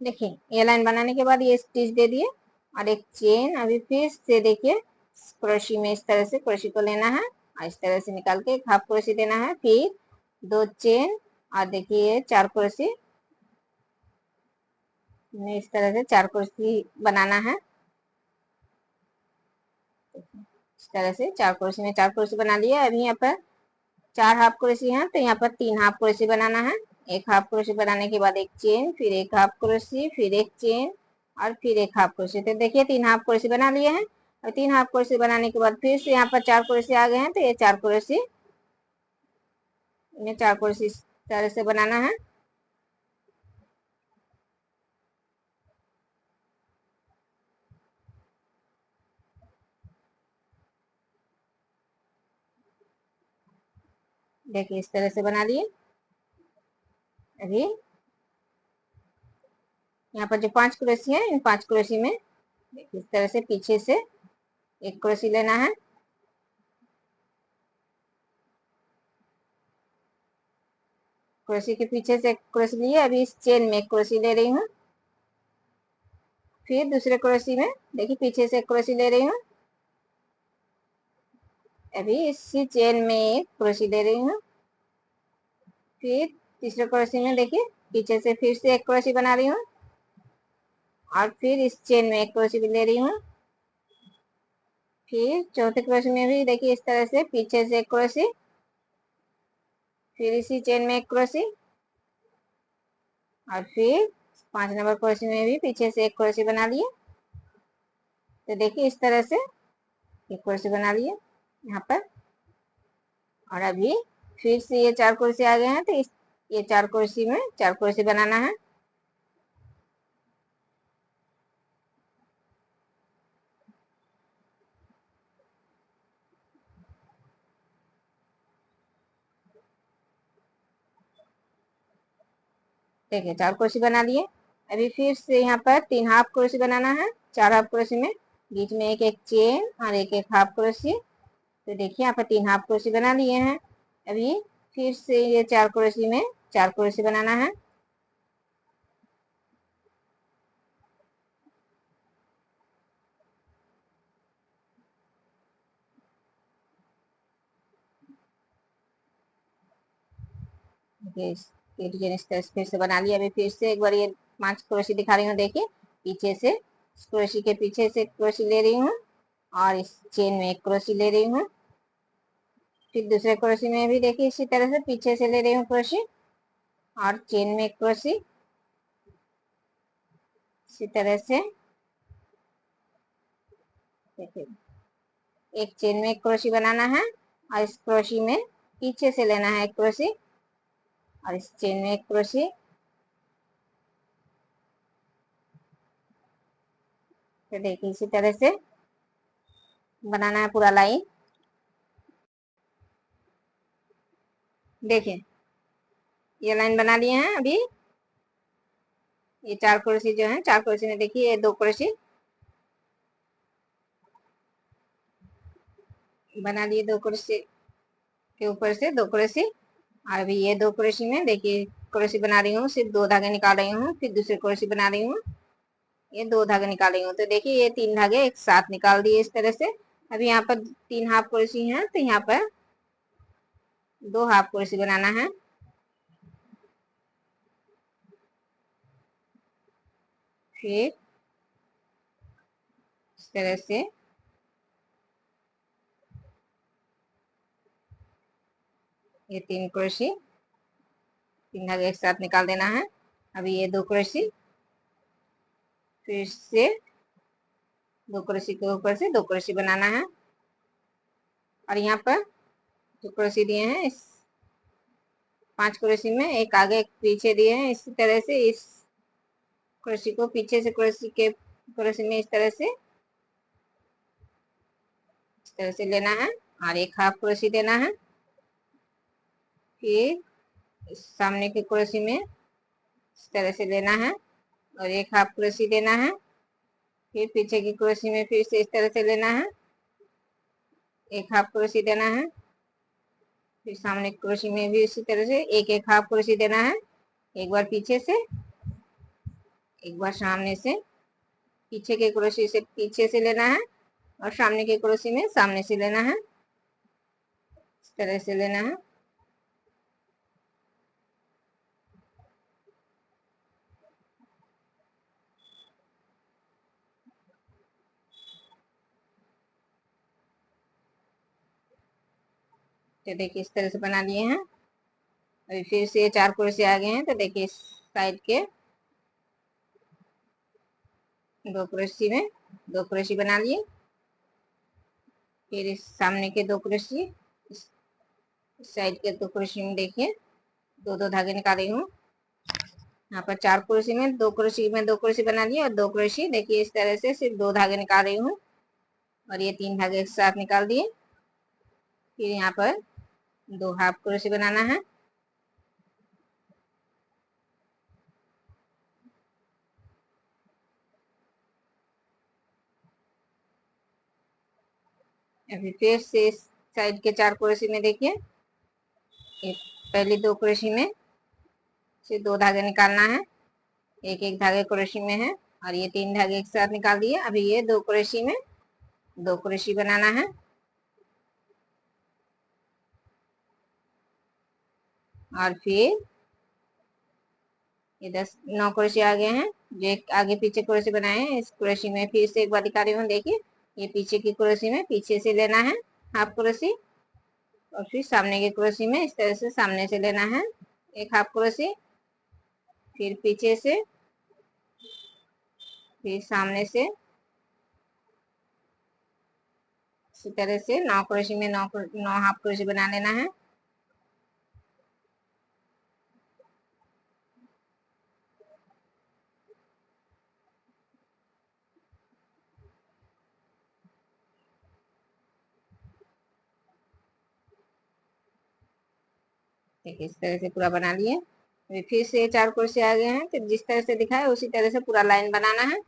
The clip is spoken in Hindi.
देखिए ये लाइन बनाने के बाद ये स्टिच दे दिए और एक चेन। अभी फिर से देखिए क्रोशी में इस तरह से क्रोशी को लेना है और इस तरह से निकाल के एक हाफ क्रोशी देना है, फिर 2 चेन और देखिए 4 क्रोशी में इस तरह से 4 क्रोशी बनाना है। इस तरह से 4 क्रोशी में 4 क्रोशी बना लिया। अभी यहाँ पर 4 हाफ क्रोशी है तो यहाँ पर 3 हाफ क्रोशी बनाना है। एक हाफ क्रोशी बनाने के बाद एक चेन, फिर एक हाफ क्रोशी, फिर एक चेन और फिर एक हाफ क्रोशी। तो देखिए 3 हाफ क्रोशी बना लिए हैं और 3 हाफ क्रोशी बनाने के बाद फिर से यहाँ पर 4 क्रोशी आ गए हैं तो ये 4 क्रोशी इन्हें 4 क्रोशी इस तरह से बनाना है। देखिए इस तरह से बना लिए। अभी यहाँ पर जो 5 क्रोशी है इन 5 क्रोशी में देखिए इस तरह से पीछे से एक क्रोशी लेना है। क्रोशी के पीछे से एक क्रोशी लिए। अभी इस चेन में एक क्रोशी ले रही हूँ, फिर दूसरे क्रोशी में देखिए पीछे से एक क्रोशी ले रही हूँ। अभी इसी चेन में एक क्रोशी ले रही हूँ, फिर तीसरे क्रोशी में देखिए पीछे से फिर से एक क्रोशी बना रही हूँ और फिर इस चेन में एक क्रोशी भी ले रही हूँ। फिर चौथे क्रोशी में भी देखिए इस तरह से पीछे से एक क्रोशी, फिर इसी चेन में एक क्रोशी और फिर 5 नंबर क्रोशी में भी पीछे से एक क्रोशी बना लिए। तो देखिए इस तरह से एक क्रोशी बना लिए यहाँ पर। और अभी फिर से ये 4 क्रोशी आ गए हैं तो ये 4 क्रोशी में 4 क्रोशी बनाना है। देखिए 4 क्रोशी बना लिए। अभी फिर से यहाँ पर 3 हाफ क्रोशी बनाना है। 4 हाफ क्रोशी में बीच में एक एक चेन और एक एक हाफ क्रोशी। तो देखिए यहाँ पर 3 हाफ क्रोशी बना लिए हैं। अभी फिर से ये 4 क्रोशी में 4 क्रोशी बनाना है। ये डिजाइन इस तरह से फिर से बना लिया। अभी फिर से एक बार ये 5 क्रोशी दिखा रही हूँ। देखिए पीछे से क्रोशी के पीछे से क्रोशी ले रही हूँ और इस चेन में एक क्रोशी ले रही हूँ। फिर दूसरे क्रोशी में भी देखिए इसी तरह से पीछे से ले रही हूँ क्रोशी और चेन में एक क्रोशी। इसी तरह से देखिए एक चेन में एक क्रोशी बनाना है और इस क्रोशी में पीछे से लेना है एक क्रोशी और इस चेन में एक क्रोशी। तो देखिए इसी तरह से बनाना है पूरा लाइन। देखिए ये लाइन बना लिए हैं। अभी ये 4 क्रोशी जो है 4 क्रोशी में देखिए ये 2 क्रोशी बना लिए। 2 क्रोशी के ऊपर से 2 क्रोशी और अभी ये 2 क्रोशी में देखिए क्रोशी बना रही हूँ, सिर्फ 2 धागे निकाल रही हूँ, फिर दूसरी क्रोशी बना रही हूँ, ये 2 धागे निकाल रही हूँ। तो देखिए ये 3 धागे एक साथ निकाल दिए इस तरह से। अभी यहाँ पर 3 हाफ क्रोशी है तो यहाँ पर 2 हाफ क्रोशी बनाना है। फिर इस तरह से ये 3 क्रोशी 3 धागे एक साथ निकाल देना है। अभी ये 2 क्रोशी फिर से 2 क्रोशी के ऊपर से 2 क्रोशी बनाना है और यहाँ पर जो क्रोशी दिए हैं इस 5 क्रोशी में एक आगे एक पीछे दिए हैं। इसी तरह से इस क्रोशी को पीछे से क्रोशी में इस तरह से लेना है और एक हाफ क्रोशी देना है। फिर इस सामने के क्रोशी में इस तरह से लेना है और एक हाफ क्रोशी देना है। फिर पीछे की क्रोशी में फिर से इस तरह से लेना है, एक हाफ क्रोशी देना है। फिर सामने क्रोशी में भी इसी तरह से एक एक हाफ क्रोशी देना है। एक बार पीछे से एक बार सामने से, पीछे के क्रोशे से पीछे से लेना है और सामने के क्रोशे में सामने से लेना है, इस तरह से लेना है। तो देखिए इस तरह से बना लिए हैं। अभी फिर से 4 क्रोशे आ गए हैं, तो देखिए इस साइड के 2 क्रोशे में 2 क्रोशे बना लिए। फिर इस सामने के 2 क्रोशे, इस साइड के 2 क्रोशे में देखिए 2 धागे निकाली हूँ। यहाँ पर 4 क्रोशे में 2 क्रोशे में 2 क्रोशे बना लिए और 2 क्रोशे देखिए इस तरह से सिर्फ 2 धागे निकाल रही हूँ और ये 3 धागे एक साथ निकाल दिए। फिर यहाँ पर 2 हाफ क्रोशे बनाना है। अभी फिर से इस साइड के 4 क्रोशे में देखिए पहली 2 क्रोशे में से 2 धागे निकालना है, एक एक धागे क्रोशे में है और ये 3 धागे एक साथ निकाल दिए। अभी ये 2 क्रोशे में 2 क्रोशे बनाना है और फिर ये 9 क्रोशे आ गए हैं। जो एक आगे पीछे क्रोशे बनाए हैं, इस क्रोशे में फिर से एक बार दिखा रही हूँ। देखिए ये पीछे की क्रोशे में पीछे से लेना है हाफ क्रोशे और फिर सामने के क्रोशे में इस तरह से सामने से लेना है एक हाफ क्रोशे, फिर पीछे से, फिर सामने से, इसी तरह से 9 क्रोशे में 9 हाफ क्रोशे बना लेना है। देखिए इस तरह से पूरा बना लिए। फिर से 4 क्रोशे आ गए हैं, तो जिस तरह से दिखा है उसी तरह से पूरा लाइन बनाना है।